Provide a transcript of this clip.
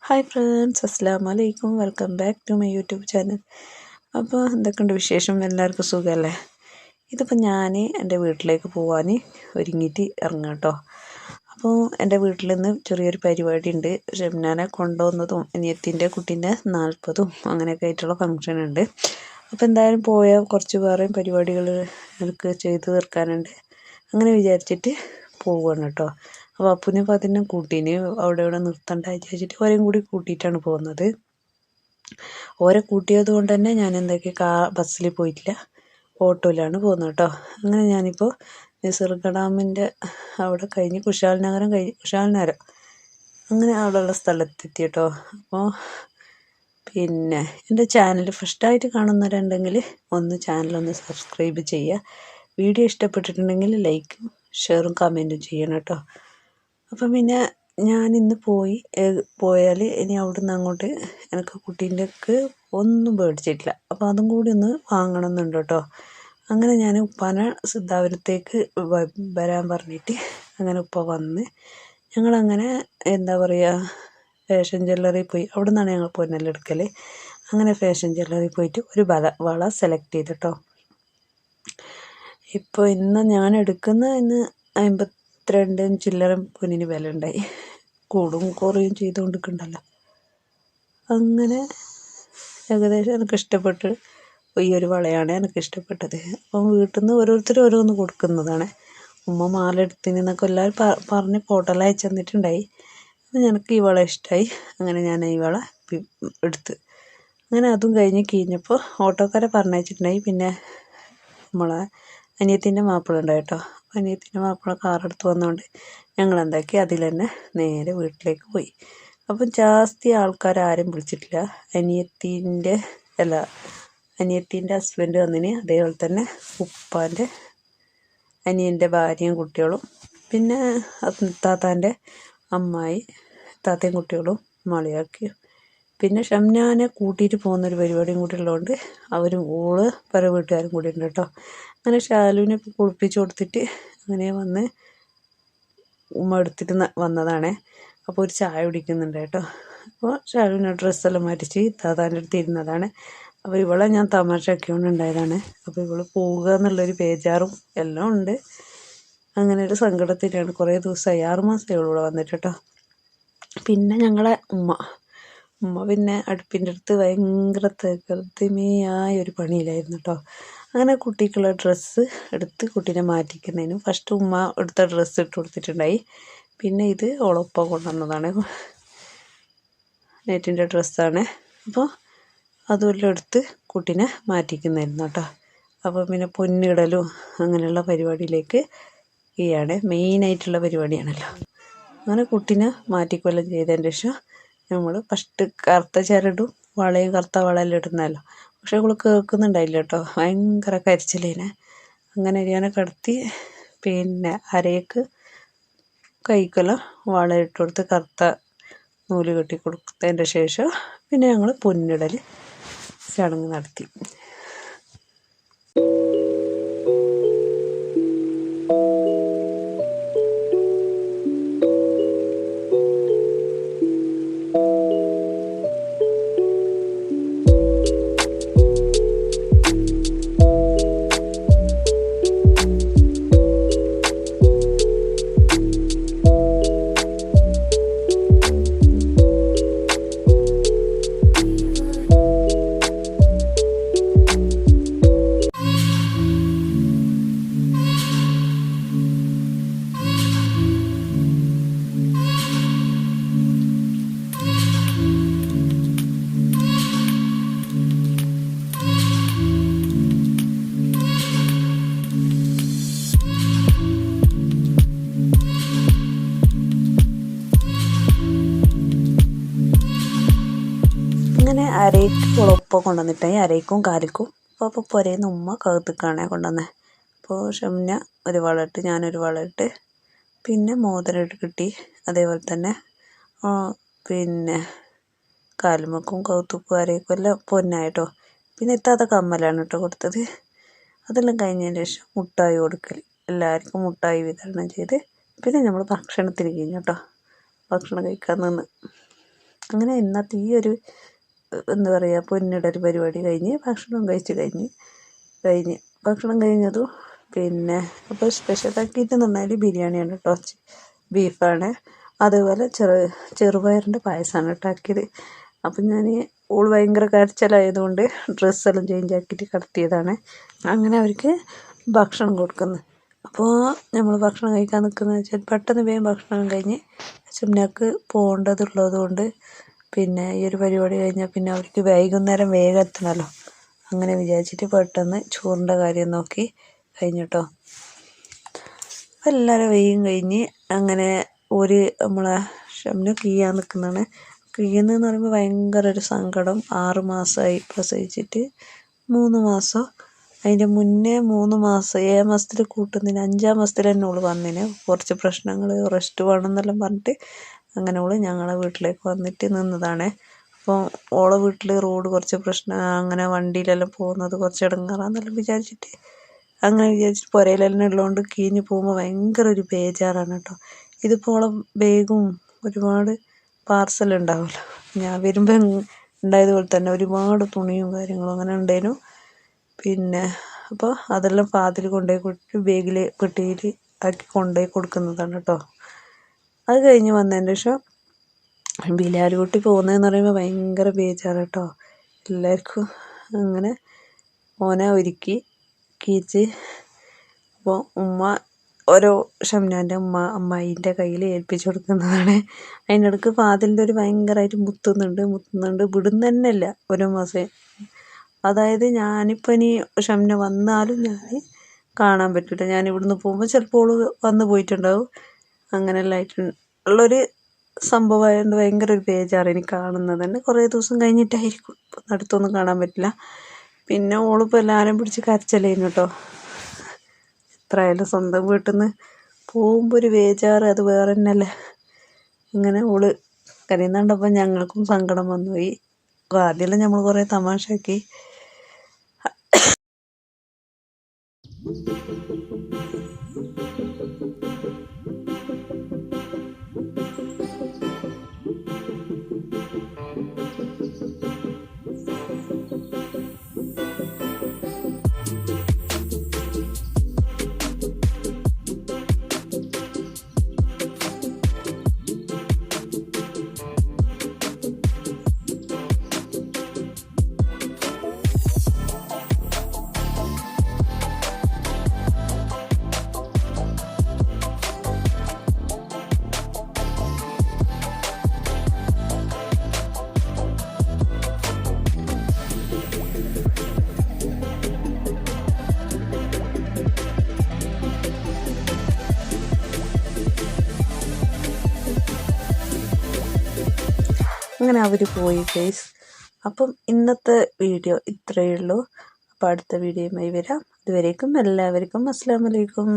Hi friends, അസ്സലാമു അലൈക്കും. Welcome back to my YouTube channel. അപ്പോൾ എന്തൊക്കെയുണ്ട് വിശേഷം? എല്ലാവർക്കും സുഖമല്ലേ? ഇതിപ്പോൾ ഞാൻ എൻ്റെ വീട്ടിലേക്ക് പോകാൻ ഒരുങ്ങിയിട്ട് ഇറങ്ങാം കേട്ടോ. അപ്പോൾ എൻ്റെ വീട്ടിൽ നിന്ന് ചെറിയൊരു പരിപാടി ഉണ്ട്. ഷംനാനെ കൊണ്ടുവന്നതും അനിയത്തിൻ്റെ കുട്ടീൻ്റെ 40 അങ്ങനെയൊക്കെ ആയിട്ടുള്ള ഫംഗ്ഷൻ ഉണ്ട്. അപ്പോൾ എന്തായാലും പോയാൽ കുറച്ച് വേറെയും പരിപാടികൾ എനിക്ക് ചെയ്ത് തീർക്കാനുണ്ട്. അങ്ങനെ വിചാരിച്ചിട്ട് പോവുകയാണ് കേട്ടോ. അപ്പോൾ അപ്പുനെ പതിനെ കൂട്ടീന് അവിടെ ഇവിടെ നിർത്തണ്ട വിചാരിച്ചിട്ട് ഓരെയും കൂടി കൂട്ടിയിട്ടാണ് പോകുന്നത്. ഓരെ കൂട്ടിയത് കൊണ്ട് തന്നെ ഞാൻ ബസ്സിൽ പോയിട്ടില്ല, ഓട്ടോയിലാണ് പോകുന്നത് കേട്ടോ. അങ്ങനെ ഞാനിപ്പോൾ നിസർഗ ഡാമിൻ്റെ അവിടെ കഴിഞ്ഞ് കുശാൽ നഗരം അങ്ങനെ അവിടെയുള്ള സ്ഥലത്തെത്തി കേട്ടോ. അപ്പോൾ പിന്നെ എൻ്റെ ചാനൽ ഫസ്റ്റായിട്ട് കാണുന്നവരുണ്ടെങ്കിൽ ചാനലൊന്ന് സബ്സ്ക്രൈബ് ചെയ്യുക. വീഡിയോ ഇഷ്ടപ്പെട്ടിട്ടുണ്ടെങ്കിൽ ലൈക്കും ഷെയറും കമൻറ്റും ചെയ്യണം കേട്ടോ. അപ്പം പിന്നെ ഞാനിന്ന് പോയാൽ ഇനി അവിടുന്ന് അങ്ങോട്ട് എനിക്ക് കുട്ടീൻ്റെക്ക് ഒന്നും മേടിച്ചിട്ടില്ല. അപ്പോൾ അതും കൂടി ഒന്ന് വാങ്ങണമെന്നുണ്ട് കേട്ടോ. അങ്ങനെ ഞാൻ ഉപ്പാനെ സിദ്ധാപുരത്തേക്ക് വരാൻ പറഞ്ഞിട്ട് അങ്ങനെ ഉപ്പ വന്ന് ഞങ്ങളങ്ങനെ എന്താ പറയുക ഫാഷൻ ജ്വല്ലറി പോയി. അവിടെ നിന്നാണ് ഞങ്ങൾ പൊന്നെല്ലാം എടുക്കൽ. അങ്ങനെ ഫാഷൻ ജ്വല്ലറി പോയിട്ട് ഒരു വള സെലക്ട് ചെയ്തിട്ടോ. ഇപ്പോൾ ഞാൻ എടുക്കുന്ന 52 ചില്ലറ പൊന്നിന് വില ഉണ്ടായി. കൂടും കുറയും ചെയ്തുകൊണ്ടിരിക്കണ്ടല്ലോ. അങ്ങനെ ഏകദേശം എനിക്ക് ഇഷ്ടപ്പെട്ട് ഈ ഒരു വളയാണ് എനിക്ക് ഇഷ്ടപ്പെട്ടത്. അപ്പം വീട്ടിൽ നിന്ന് ഓരോരുത്തർ ഓരോന്ന് കൊടുക്കുന്നതാണ്. ഉമ്മ മാല എടുത്തിനൊക്കെ എല്ലാവരും പറഞ്ഞ് ഫോട്ടോയെല്ലാം അയച്ചു തന്നിട്ടുണ്ടായി. അപ്പം എനിക്ക് ഈ വള ഇഷ്ടമായി. അങ്ങനെ ഞാൻ ഈ വള എടുത്ത് അങ്ങനെ അതും കഴിഞ്ഞപ്പോൾ ഓട്ടോക്കാരെ പറഞ്ഞയച്ചിട്ടുണ്ടായി. പിന്നെ നമ്മളെ അനിയത്തിൻ്റെ മാപ്പിള ഉണ്ടായി കേട്ടോ. അനിയത്തിൻ്റെ മാപ്പിള കാറെടുത്ത് വന്നുകൊണ്ട് ഞങ്ങൾ എന്താക്കി അതിൽ തന്നെ നേരെ വീട്ടിലേക്ക് പോയി. അപ്പം ജാസ്തി ആൾക്കാർ ആരും വിളിച്ചിട്ടില്ല. അനിയത്തിൻ്റെ ഹസ്ബൻഡ് വന്നിന്, അതേപോലെ തന്നെ ഉപ്പാൻ്റെ അനിയൻ്റെ ഭാര്യയും കുട്ടികളും, പിന്നെ താത്താൻ്റെ അമ്മായി താത്തയും കുട്ടികളും മളിയാക്കി. പിന്നെ ഷംനാനെ കൂട്ടിയിട്ട് പോകുന്നൊരു പരിപാടിയും കൂടി ഉള്ളതുകൊണ്ട് ഓള് പല വീട്ടുകാരും കൂടി ഉണ്ട് കേട്ടോ. അങ്ങനെ ഷാലുവിനെ കുളിപ്പിച്ച് കൊടുത്തിട്ട് അങ്ങനെ വന്ന് ഉമ്മ എടുത്തിട്ട് വന്നതാണേ. അപ്പോൾ ഒരു ചായ കുടിക്കുന്നുണ്ട് കേട്ടോ. അപ്പോൾ ഷാലുവിനെ ഡ്രസ്സെല്ലാം മാറ്റിച്ച് താത്താൻ്റെ അടുത്ത് ഇരുന്നതാണ്. അപ്പോൾ ഇവളെ ഞാൻ തമാശയാക്കിക്കൊണ്ട് ഉണ്ടായതാണ്. അപ്പോൾ ഇവള് പോവുക എന്നുള്ളൊരു ബേജാറും എല്ലാം ഉണ്ട്. അങ്ങനെ ഒരു സങ്കടത്തിലാണ്. കുറേ ദിവസമായി, 6 മാസമായി ഇവിടെ വന്നിട്ട് കേട്ടോ. പിന്നെ ഞങ്ങളെ ഉമ്മ പിന്നെ അടുപ്പിൻ്റെ അടുത്ത് ഭയങ്കര തകൃതിമയായ ഒരു പണിയിലായിരുന്നു കേട്ടോ. അങ്ങനെ കുട്ടിക്കുള്ള ഡ്രസ്സ് എടുത്ത് കുട്ടീനെ മാറ്റിക്കുന്നതിനും ഫസ്റ്റ് ഉമ്മ എടുത്ത ഡ്രസ്സ് ഇട്ട് കൊടുത്തിട്ടുണ്ടായി. പിന്നെ ഇത് ഓളൊപ്പം കൊണ്ടുവന്നതാണ്, നെറ്റിൻ്റെ ഡ്രസ്സാണ്. അപ്പോൾ അതുമെല്ലാം എടുത്ത് കുട്ടീനെ മാറ്റിക്കുന്നതായിരുന്നു കേട്ടോ. അപ്പോൾ പിന്നെ പൊന്നിടലും അങ്ങനെയുള്ള പരിപാടിയിലേക്ക് ഈയാണ് മെയിനായിട്ടുള്ള പരിപാടിയാണല്ലോ. അങ്ങനെ കുട്ടീനെ മാറ്റിക്കൊല്ലം ചെയ്തതിൻ്റെ ശേഷം നമ്മൾ ഫസ്റ്റ് കറുത്ത ചരടും വളയും കറുത്ത വളയെല്ലാം ഇടുന്നതല്ലോ. പക്ഷെ ഇവൾ കേൾക്കുന്നുണ്ടായില്ല കേട്ടോ. ഭയങ്കര കരിച്ചിലേനെ. അങ്ങനെ ഞാൻ കിടത്തി പിന്നെ അരയ്ക്ക് കൈക്കെല്ലാം വളയിട്ട് കൊടുത്ത് കറുത്ത നൂല് കെട്ടി കൊടുത്തതിൻ്റെ ശേഷം പിന്നെ ഞങ്ങൾ പൊന്നിടൽ ചടങ്ങ് നടത്തി. അങ്ങനെ അരയ്ക്ക് കുളപ്പം കൊണ്ടുവന്നിട്ടായി, അരയ്ക്കും കാലിക്കും. അപ്പോൾ പുരേന്ന് ഉമ്മ കഴുത്തിക്കാണ് കൊണ്ടുവന്നത്. അപ്പോൾ ഷംന ഒരു വളയിട്ട് ഞാനൊരു വളയിട്ട് പിന്നെ മോതിരം കിട്ടി. അതേപോലെ തന്നെ പിന്നെ കാലുമക്കും കൗത്തുക്കും അരയ്ക്കും എല്ലാം പൊന്നായിട്ടോ. പിന്നെ ഇത്താത്ത കമ്മലാണ് കേട്ടോ കൊടുത്തത്. അതെല്ലാം കഴിഞ്ഞതിന് ശേഷം മുട്ടായി കൊടുക്കൽ, എല്ലാവർക്കും മുട്ടായി വിതരണം ചെയ്ത് പിന്നെ നമ്മൾ ഭക്ഷണത്തിന് കഴിഞ്ഞു കേട്ടോ. ഭക്ഷണം കഴിക്കാൻ നിന്ന് അങ്ങനെ ഇന്നത്തെ ഈ ഒരു എന്താ പറയുക പൊന്നിടൽ പരിപാടി കഴിഞ്ഞ് ഭക്ഷണം ഭക്ഷണം കഴിഞ്ഞതും പിന്നെ അപ്പോൾ സ്പെഷ്യലാക്കിയിട്ടെന്ന് പറഞ്ഞാൽ ബിരിയാണിയാണ് കേട്ടോ, ബീഫാണ്. അതേപോലെ ചെറുപയറിൻ്റെ പായസമാണ് കേട്ടോ ആക്കിയത്. അപ്പം ഞാൻ ഓൾ ഭയങ്കര കരച്ചിലായതുകൊണ്ട് ഡ്രസ്സെല്ലാം ചേഞ്ച് ആക്കിയിട്ട് കിടത്തിയതാണ്. അങ്ങനെ അവർക്ക് ഭക്ഷണം കൊടുക്കുന്നു. അപ്പോൾ നമ്മൾ ഭക്ഷണം കഴിക്കാൻ നിൽക്കുന്നത് വെച്ചാൽ പെട്ടെന്ന് വേഗം ഭക്ഷണം കഴിഞ്ഞ് അച്ഛമ്മക്ക് പോകേണ്ടതുള്ളത് കൊണ്ട് പിന്നെ ഈ ഒരു പരിപാടി കഴിഞ്ഞാൽ പിന്നെ അവർക്ക് വൈകുന്നേരം വേഗം എത്തണമല്ലോ, അങ്ങനെ വിചാരിച്ചിട്ട് പെട്ടെന്ന് ചോറിൻ്റെ കാര്യം നോക്കി കഴിഞ്ഞിട്ടോ. അപ്പോൾ എല്ലാവരും വേഗം കഴിഞ്ഞ് അങ്ങനെ ഒരു നമ്മളെ ഷംന കീയാൻ നിൽക്കുന്നതാണ്. കീയുന്നതെന്ന് പറയുമ്പോൾ ഭയങ്കര ഒരു സങ്കടം. 6 മാസമായി പ്രസവിച്ചിട്ട്, 3 മാസം അതിൻ്റെ മുന്നേ 3 മാസം 7 മാസത്തിൽ കൂട്ടുന്നതിന് 5-ാം മാസത്തിൽ തന്നെ ഓള് വന്നിന്. കുറച്ച് പ്രശ്നങ്ങൾ റെസ്റ്റ് വേണമെന്നെല്ലാം പറഞ്ഞിട്ട് അങ്ങനെ ഓള് ഞങ്ങളെ വീട്ടിലേക്ക് വന്നിട്ട് നിന്നതാണ്. അപ്പോൾ ഓളെ വീട്ടിൽ റോഡ് കുറച്ച് പ്രശ്നം, അങ്ങനെ വണ്ടിയിലെല്ലാം പോകുന്നത് കുറച്ച് ഇടങ്ങാറാന്നെല്ലാം വിചാരിച്ചിട്ട് പുരയിലെല്ലാം ഉള്ളതുകൊണ്ട് കീഞ്ഞ് പോകുമ്പോൾ ഭയങ്കര ഒരു ബേജാറാണ് കേട്ടോ. ഇതിപ്പോൾ ഓളെ ബാഗും ഒരുപാട് പാർസൽ ഉണ്ടാവുമല്ലോ, ഞാൻ വരുമ്പോൾ ഉണ്ടായതുപോലെ തന്നെ ഒരുപാട് തുണിയും കാര്യങ്ങളും അങ്ങനെ ഉണ്ടായിരുന്നു. പിന്നെ അപ്പോൾ അതെല്ലാം പാതിൽ കൊണ്ടുപോയി കൊടുത്ത് ബാഗിൽ പെട്ടിയിൽ ആക്കി കൊണ്ടുപോയി കൊടുക്കുന്നതാണ് കേട്ടോ. അത് കഴിഞ്ഞ് വന്നതിന് ശേഷം ബിലാലുകുട്ടി പോകുന്നതെന്ന് പറയുമ്പോൾ ഭയങ്കര ബേജാറ് കേട്ടോ എല്ലാവർക്കും. അങ്ങനെ ഓനെ ഒരുക്കി കീച്ച് അപ്പോൾ ഉമ്മ ഓരോ ഷംനാൻ്റെ അമ്മായിൻ്റെ കയ്യിൽ ഏൽപ്പിച്ചു കൊടുക്കുന്നതാണ്. അതിനിടയ്ക്ക് ഫാദിലിൻ്റെ ഒരു ഭയങ്കരമായിട്ട് മുത്തുന്നുണ്ട് വിടുന്ന തന്നെയല്ല ഓരോ മാസം. അതായത് ഞാനിപ്പോൾ ഇനി ഷംന വന്നാലും ഞാൻ കാണാൻ പറ്റില്ല, ഞാൻ ഇവിടുന്ന് പോകുമ്പോൾ ചിലപ്പോൾ വന്ന് പോയിട്ടുണ്ടാവും. അങ്ങനെയെല്ലാം ആയിട്ട് ഉള്ളൊരു സംഭവമായതുകൊണ്ട് ഭയങ്കര ഒരു ബേജാറ്. എനിക്ക് കാണുന്നത് തന്നെ കുറേ ദിവസം കഴിഞ്ഞിട്ടായിരിക്കും, അടുത്തൊന്നും കാണാൻ പറ്റില്ല. പിന്നെ ഓളിപ്പോൾ എല്ലാവരും പിടിച്ച് കരച്ചിലായിരുന്നു കേട്ടോ. എത്രയായാലും സ്വന്തം വീട്ടിൽ നിന്ന് പോകുമ്പോൾ ഒരു ബേജാറ് അത് വേറെ തന്നെയല്ലേ. അങ്ങനെ ഓള് കരയുന്നുണ്ടപ്പോൾ ഞങ്ങൾക്കും സങ്കടം വന്നുപോയി. ആദ്യമെല്ലാം നമ്മൾ കുറേ തമാശയാക്കി. അങ്ങനെ അവർ പോയി ഗൈസ്. അപ്പം ഇന്നത്തെ വീഡിയോ ഇത്രയേ ഉള്ളൂ. അപ്പോൾ അടുത്ത വീഡിയോയുമായി വരാം. അതുവരേക്കും എല്ലാവർക്കും അസ്സലാമു അലൈക്കും.